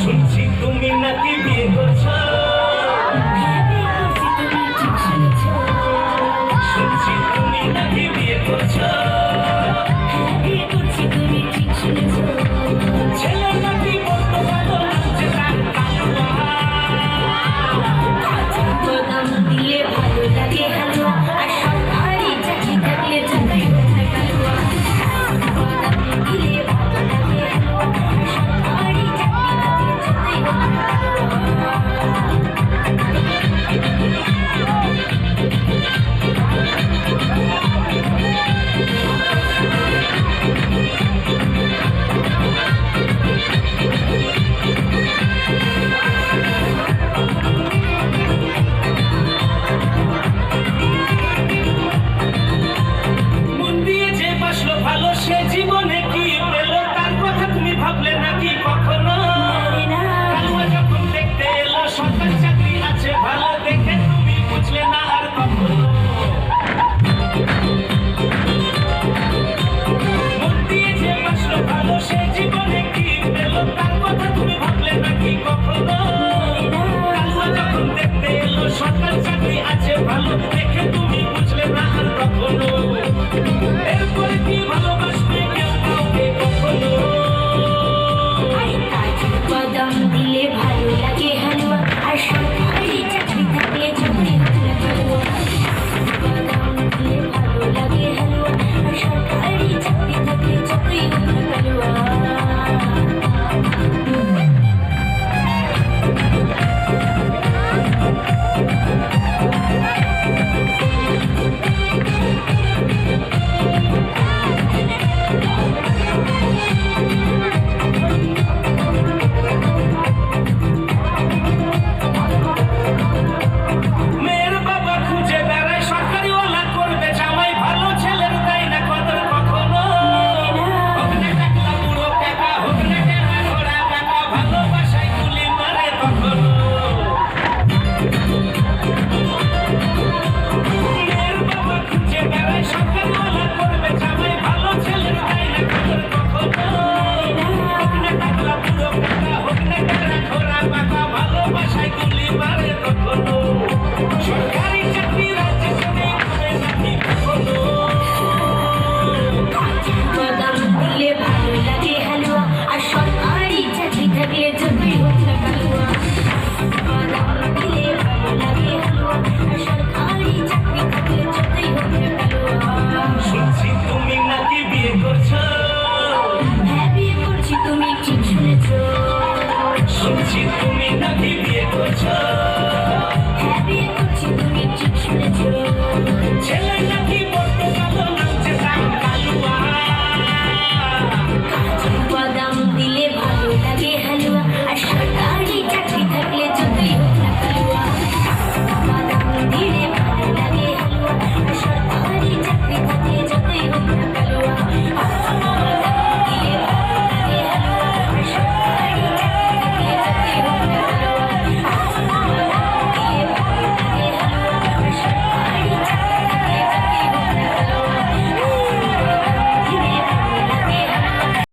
শুনছি তুমি নাকি বিয়ে করছো, শুনছি তুমি নাকি বিয়ে করছো, ছেলে নাকি বলতে ভালো লাগছে তার কালুয়া। দিয়ে ভালো লাগে হালুয়া আর সরকারি চাকরি থাকলে চাকরি কোথায় কালুয়া দিয়ে ভালো লাগে হালুয়া সরকারি চাকরি থাকলে চাকরি মন দিয়ে যে বাসলো ভালো সে জীবনে কি পেলো তার কথা তুমি ভাবলে নাকি কখনো? কালুয়া যখন দেখতে এলো সরকারি চাকরি আছে ভালো দেখে তুমি বুঝলে না আর কখনো। মন দিয়ে যে বাসলো ভালো সে জীবনে কি পেলো তার কথা তুমি ভাবলে নাকি কখনো? কালুয়া যখন দেখতে এলো সরকারি চাকরি আছে ভালো দেখে